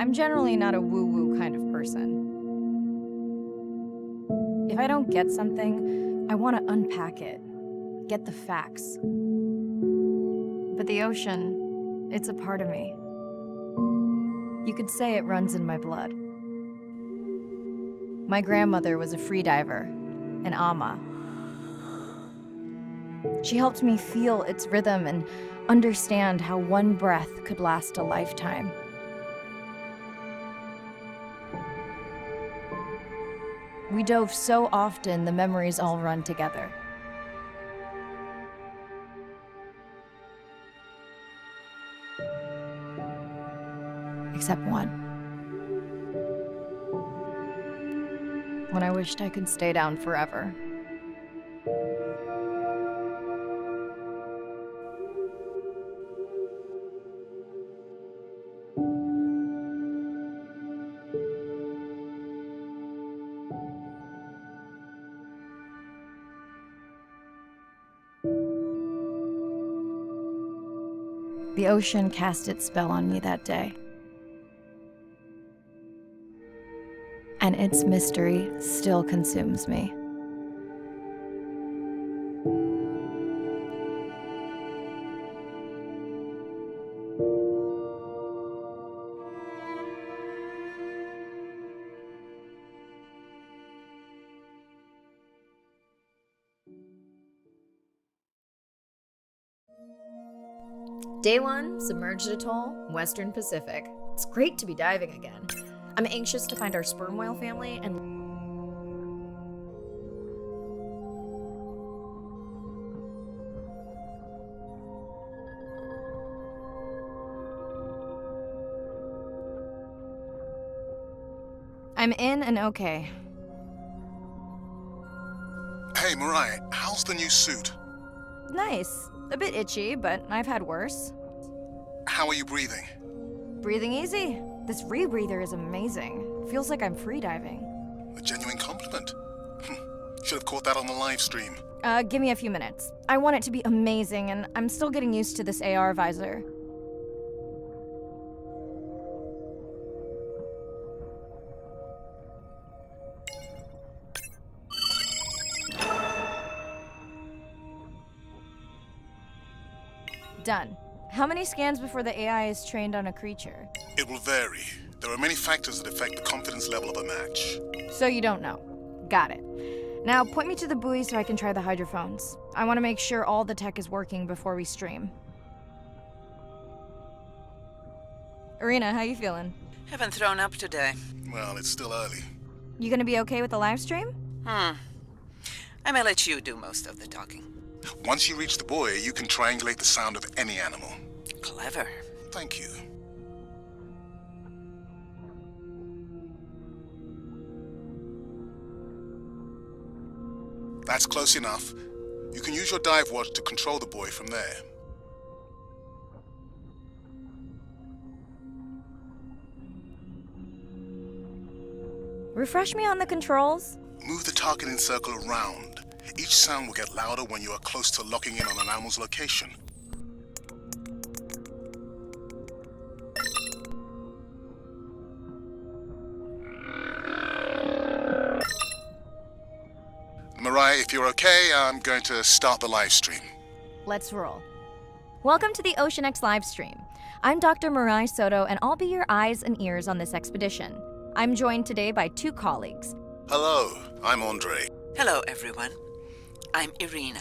I'm generally not a woo-woo kind of person. If I don't get something, I want to unpack it, get the facts. But the ocean, it's a part of me. You could say it runs in my blood. My grandmother was a freediver, an ama. She helped me feel its rhythm and understand how one breath could last a lifetime. We dove so often, the memories all run together. Except one. When I wished I could stay down forever. The ocean cast its spell on me that day. And its mystery still consumes me. Day 1, submerged atoll, Western Pacific. It's great to be diving again. I'm anxious to find our sperm whale family and I'm in and okay. Hey, Mariah, how's the new suit? Nice. A bit itchy, but I've had worse. How are you breathing? Breathing easy. This rebreather is amazing. Feels like I'm freediving. A genuine compliment. Should have caught that on the live stream. Give me a few minutes. I want it to be amazing, and I'm still getting used to this AR visor. Done. How many scans before the AI is trained on a creature? It will vary. There are many factors that affect the confidence level of a match. So you don't know. Got it. Now point me to the buoy so I can try the hydrophones. I want to make sure all the tech is working before we stream. Irina, how you feeling? Haven't thrown up today. Well, it's still early. You gonna be okay with the live stream? I may let you do most of the talking. Once you reach the buoy, you can triangulate the sound of any animal. Clever. Thank you. That's close enough. You can use your dive watch to control the buoy from there. Refresh me on the controls. Move the targeting circle around. Each sound will get louder when you are close to locking in on an animal's location. Mariah, if you're okay, I'm going to start the live stream. Let's roll. Welcome to the OceanX live stream. I'm Dr. Mariah Soto, and I'll be your eyes and ears on this expedition. I'm joined today by two colleagues. Hello, I'm Andre. Hello, everyone. I'm Irina.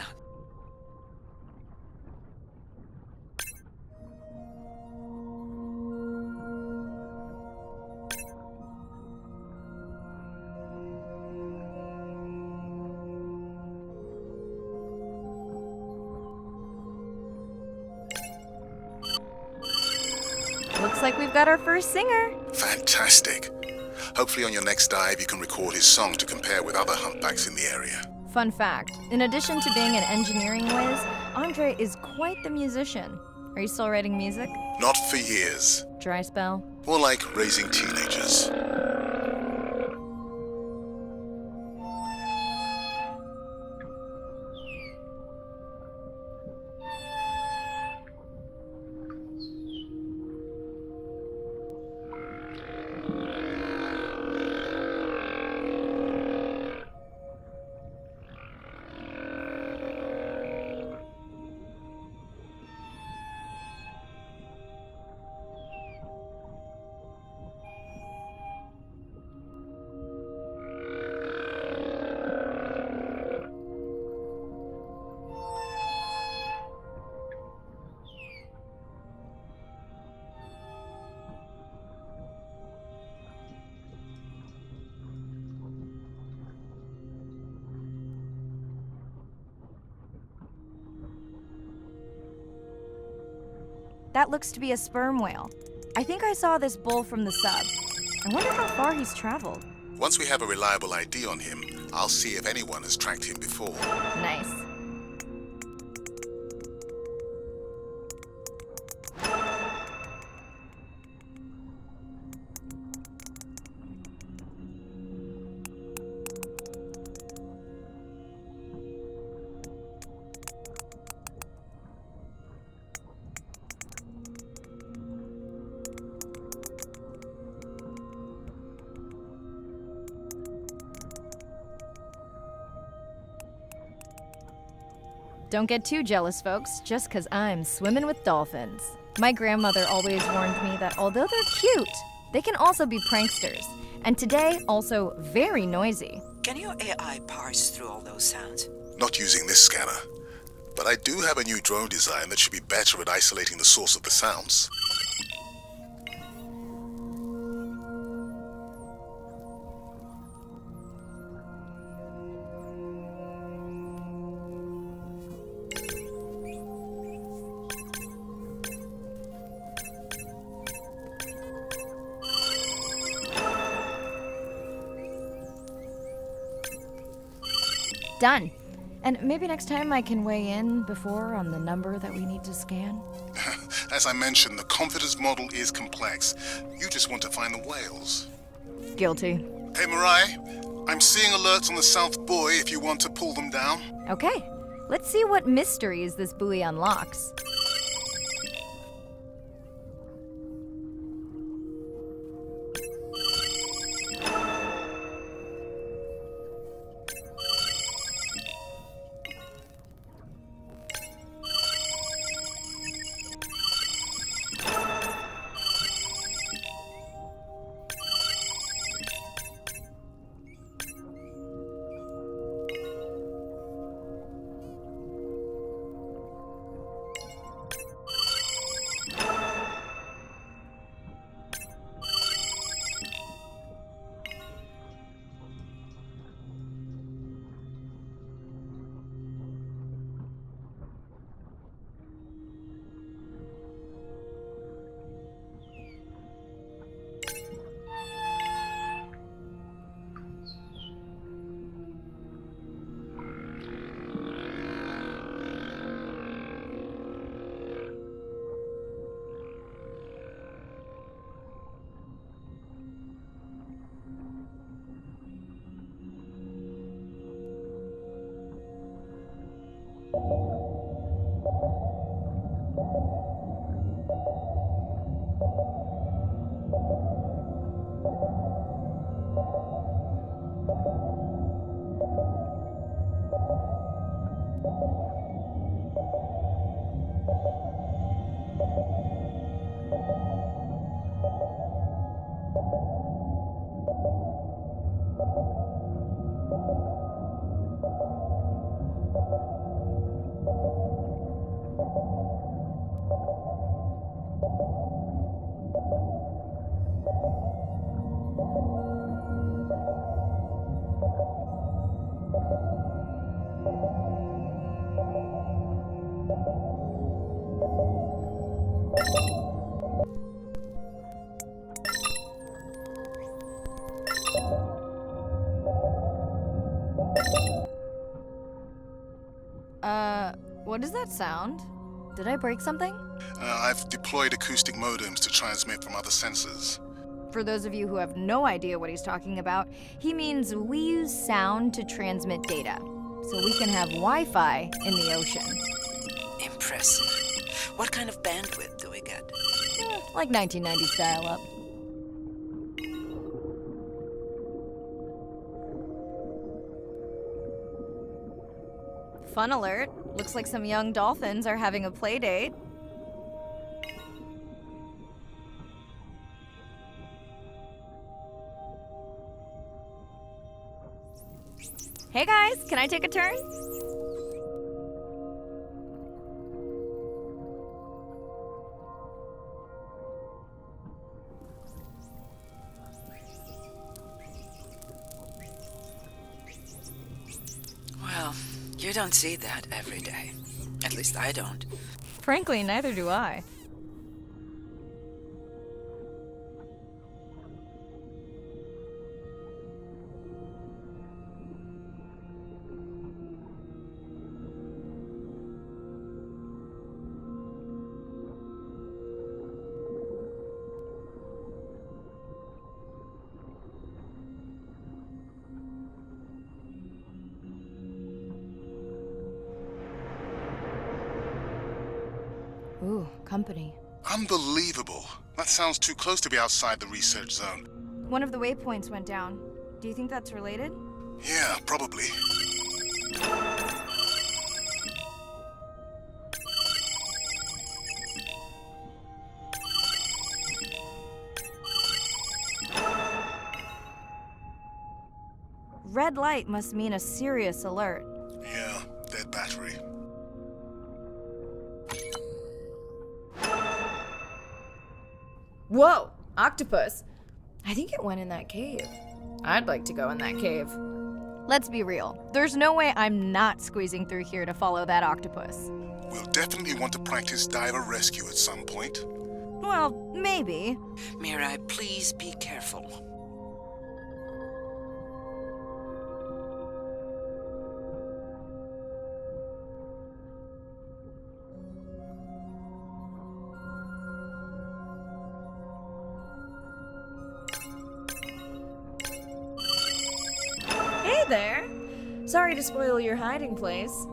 Looks like we've got our first singer. Fantastic. Hopefully on your next dive you can record his song to compare with other humpbacks in the area. Fun fact, in addition to being an engineering whiz, Andre is quite the musician. Are you still writing music? Not for years. Dry spell? More like raising teenagers. That looks to be a sperm whale. I think I saw this bull from the sub. I wonder how far he's traveled. Once we have a reliable ID on him, I'll see if anyone has tracked him before. Nice. Don't get too jealous, folks, just 'cause I'm swimming with dolphins. My grandmother always warned me that although they're cute, they can also be pranksters. And today, also very noisy. Can your AI parse through all those sounds? Not using this scanner. But I do have a new drone design that should be better at isolating the source of the sounds. Done. And maybe next time I can weigh in before on the number that we need to scan. As I mentioned, the confidence model is complex. You just want to find the whales. Guilty. Hey, Mirai, I'm seeing alerts on the South Buoy if you want to pull them down. Okay, let's see what mysteries this buoy unlocks. What does that sound? Did I break something? I've deployed acoustic modems to transmit from other sensors. For those of you who have no idea what he's talking about, he means we use sound to transmit data, so we can have Wi-Fi in the ocean. Impressive. What kind of bandwidth do we get? Like 1990s dial-up. Fun alert. Looks like some young dolphins are having a play date. Hey guys, can I take a turn? Well, you don't see that every day. At least I don't. Frankly, neither do I. Ooh, company. Unbelievable. That sounds too close to be outside the research zone. One of the waypoints went down. Do you think that's related? Yeah, probably. Red light must mean a serious alert. Yeah, dead battery. Whoa! Octopus! I think it went in that cave. I'd like to go in that cave. Let's be real. There's no way I'm not squeezing through here to follow that octopus. We'll definitely want to practice diver rescue at some point. Well, maybe. Mirai, please be careful. Hey there! Sorry to spoil your hiding place.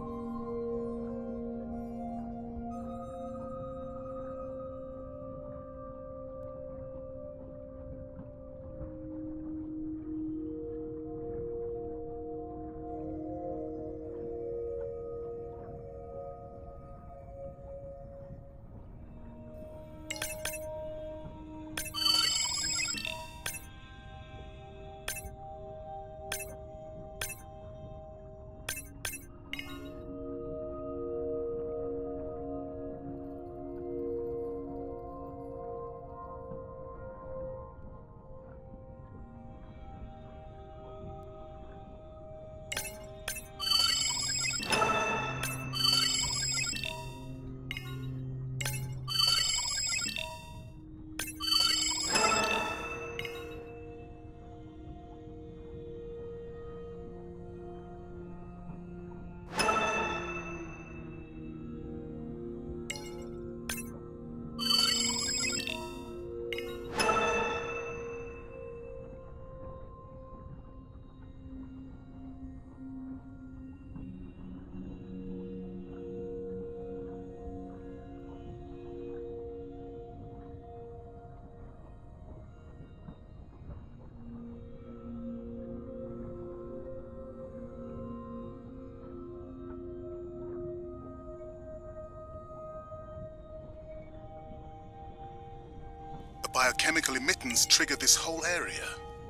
The biochemical emittance triggered this whole area.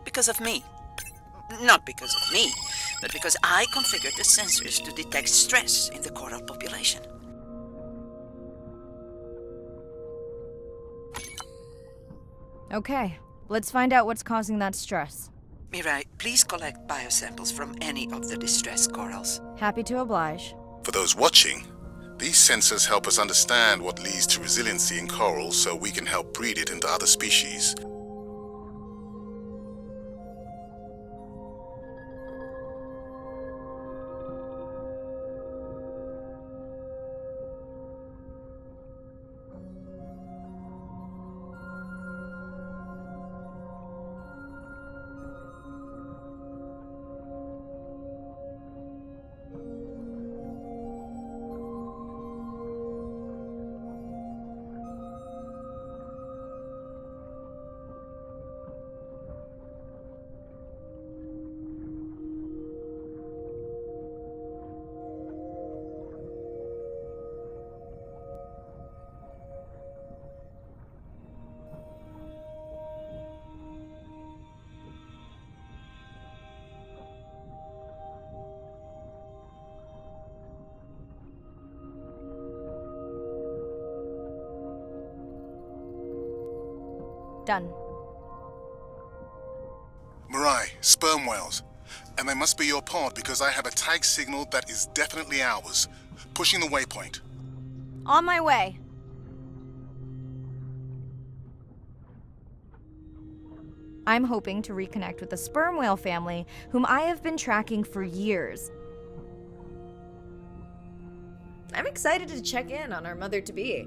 Because of me. Not because of me, but because I configured the sensors to detect stress in the coral population. Okay, let's find out what's causing that stress. Mirai, please collect biosamples from any of the distressed corals. Happy to oblige. For those watching, these sensors help us understand what leads to resiliency in corals so we can help breed it into other species. Done. Mirai, sperm whales. And they must be your pod because I have a tag signal that is definitely ours. Pushing the waypoint. On my way. I'm hoping to reconnect with the sperm whale family, whom I have been tracking for years. I'm excited to check in on our mother-to-be.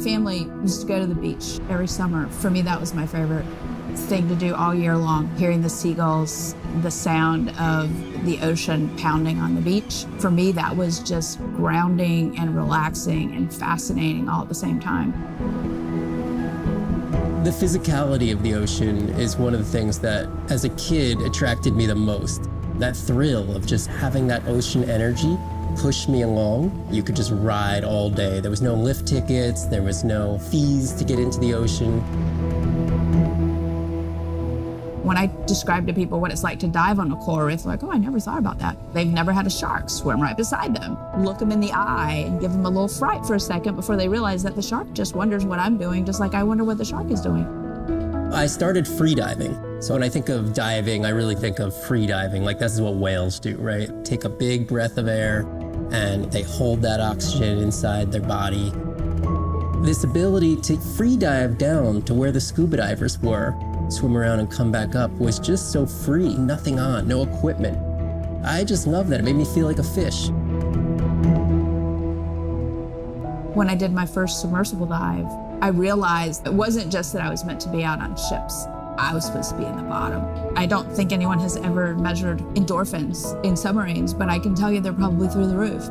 family used to go to the beach every summer. For me, that was my favorite thing to do all year long, hearing the seagulls, the sound of the ocean pounding on the beach. For me, that was just grounding and relaxing and fascinating all at the same time. The physicality of the ocean is one of the things that, as a kid, attracted me the most. That thrill of just having that ocean energy push me along. You could just ride all day. There was no lift tickets, there was no fees to get into the ocean. When I describe to people what it's like to dive on a coral reef, they're like, oh, I never thought about that. They've never had a shark swim right beside them. Look them in the eye and give them a little fright for a second before they realize that the shark just wonders what I'm doing, just like I wonder what the shark is doing. I started free diving. So when I think of diving, I really think of free diving. Like this is what whales do, right? Take a big breath of air and they hold that oxygen inside their body. This ability to free dive down to where the scuba divers were, swim around and come back up, was just so free, nothing on, no equipment. I just love that. It made me feel like a fish. When I did my first submersible dive, I realized it wasn't just that I was meant to be out on ships. I was supposed to be in the bottom. I don't think anyone has ever measured endorphins in submarines, but I can tell you they're probably through the roof.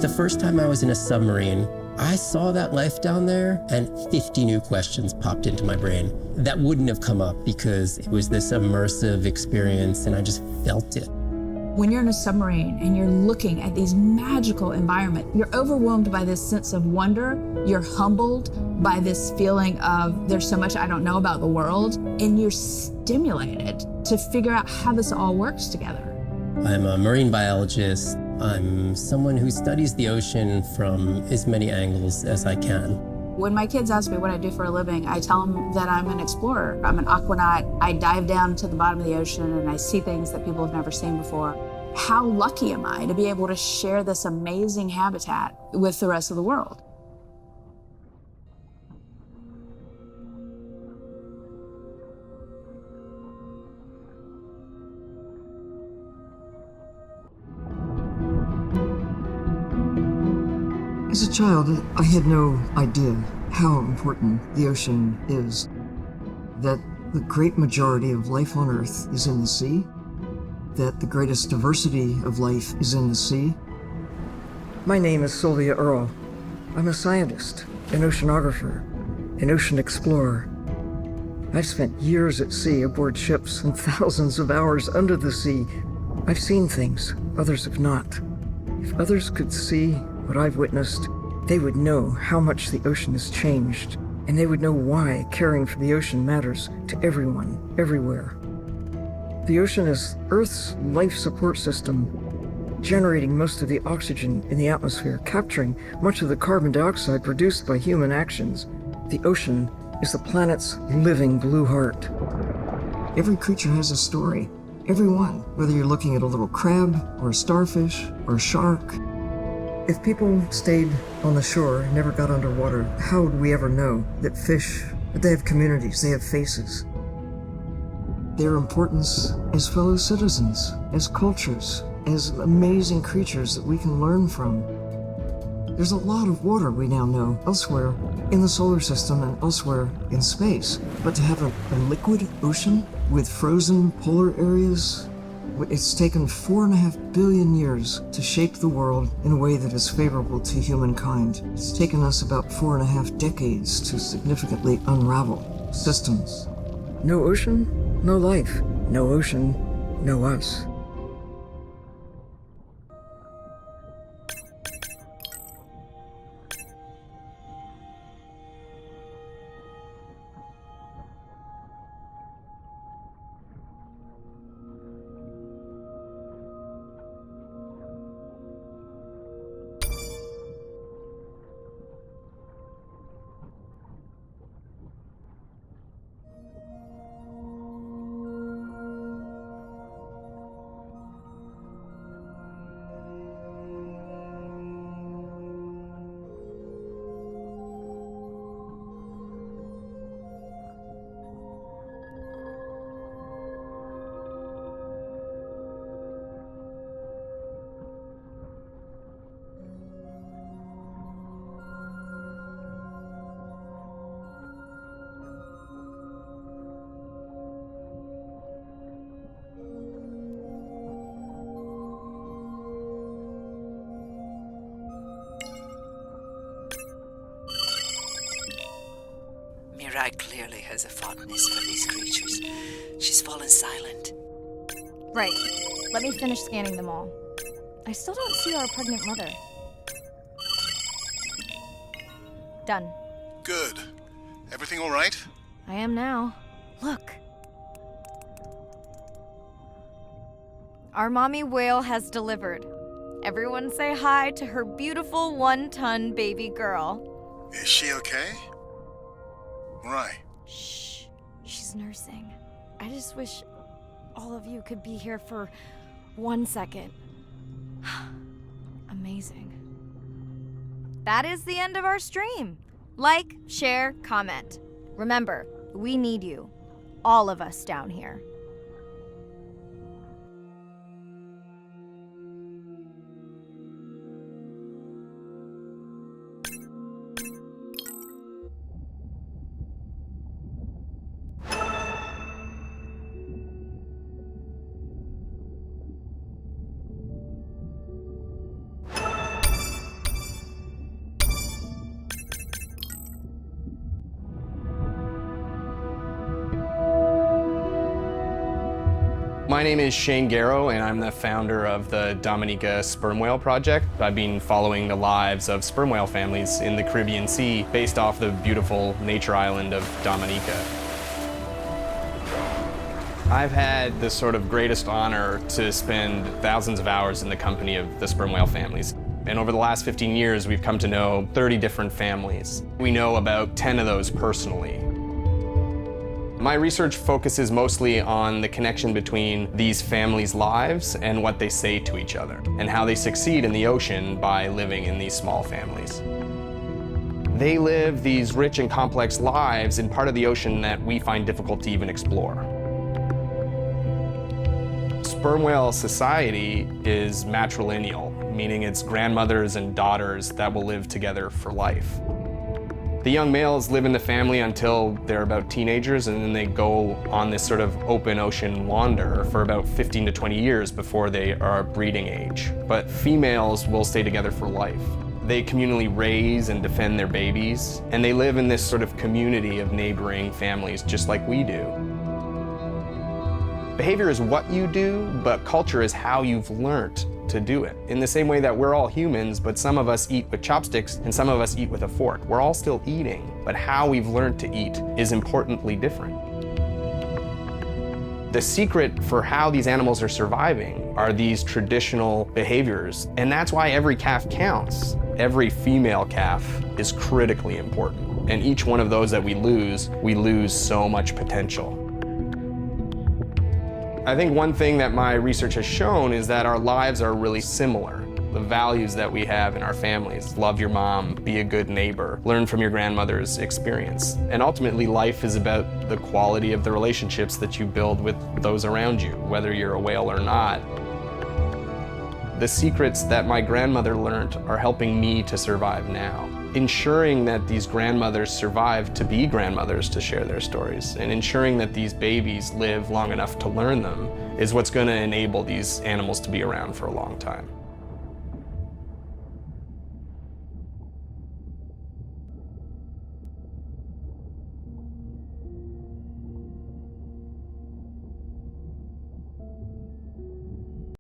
The first time I was in a submarine, I saw that life down there and 50 new questions popped into my brain that wouldn't have come up because it was this immersive experience and I just felt it. When you're in a submarine and you're looking at these magical environments, you're overwhelmed by this sense of wonder. You're humbled by this feeling of there's so much I don't know about the world, and you're stimulated to figure out how this all works together. I'm a marine biologist. I'm someone who studies the ocean from as many angles as I can. When my kids ask me what I do for a living, I tell them that I'm an explorer. I'm an aquanaut. I dive down to the bottom of the ocean and I see things that people have never seen before. How lucky am I to be able to share this amazing habitat with the rest of the world? As a child, I had no idea how important the ocean is, that the great majority of life on Earth is in the sea, that the greatest diversity of life is in the sea. My name is Sylvia Earle. I'm a scientist, an oceanographer, an ocean explorer. I've spent years at sea aboard ships and thousands of hours under the sea. I've seen things others have not. If others could see what I've witnessed, they would know how much the ocean has changed, and they would know why caring for the ocean matters to everyone, everywhere. The ocean is Earth's life support system, generating most of the oxygen in the atmosphere, capturing much of the carbon dioxide produced by human actions. The ocean is the planet's living blue heart. Every creature has a story. Every one, whether you're looking at a little crab, or a starfish, or a shark. If people stayed on the shore and never got underwater, how would we ever know that fish, that they have communities, they have faces? Their importance as fellow citizens, as cultures, as amazing creatures that we can learn from. There's a lot of water we now know elsewhere in the solar system and elsewhere in space. But to have a liquid ocean with frozen polar areas, it's taken 4.5 billion years to shape the world in a way that is favorable to humankind. It's taken us about 4.5 decades to significantly unravel systems. No ocean, no life. No ocean, no us. Mirai clearly has a fondness for these creatures. She's fallen silent. Right. Let me finish scanning them all. I still don't see our pregnant mother. Done. Good. Everything all right? I am now. Look. Our mommy whale has delivered. Everyone say hi to her beautiful 1-ton baby girl. Is she okay? Right. Shh. She's nursing. I just wish all of you could be here for 1 second. Amazing. That is the end of our stream. Like, share, comment. Remember, we need you. All of us down here. My name is Shane Garrow, and I'm the founder of the Dominica Sperm Whale Project. I've been following the lives of sperm whale families in the Caribbean Sea based off the beautiful nature island of Dominica. I've had the sort of greatest honor to spend thousands of hours in the company of the sperm whale families. And over the last 15 years, we've come to know 30 different families. We know about 10 of those personally. My research focuses mostly on the connection between these families' lives and what they say to each other, and how they succeed in the ocean by living in these small families. They live these rich and complex lives in part of the ocean that we find difficult to even explore. Sperm whale society is matrilineal, meaning it's grandmothers and daughters that will live together for life. The young males live in the family until they're about teenagers, and then they go on this sort of open ocean wander for about 15 to 20 years before they are breeding age. But females will stay together for life. They communally raise and defend their babies, and they live in this sort of community of neighboring families just like we do. Behavior is what you do, but culture is how you've learned to do it. In the same way that we're all humans, but some of us eat with chopsticks and some of us eat with a fork. We're all still eating, but how we've learned to eat is importantly different. The secret for how these animals are surviving are these traditional behaviors, and that's why every calf counts. Every female calf is critically important, and each one of those that we lose so much potential. I think one thing that my research has shown is that our lives are really similar. The values that we have in our families, love your mom, be a good neighbor, learn from your grandmother's experience. And ultimately, life is about the quality of the relationships that you build with those around you, whether you're a whale or not. The secrets that my grandmother learned are helping me to survive now. Ensuring that these grandmothers survive to be grandmothers to share their stories, and ensuring that these babies live long enough to learn them is what's going to enable these animals to be around for a long time.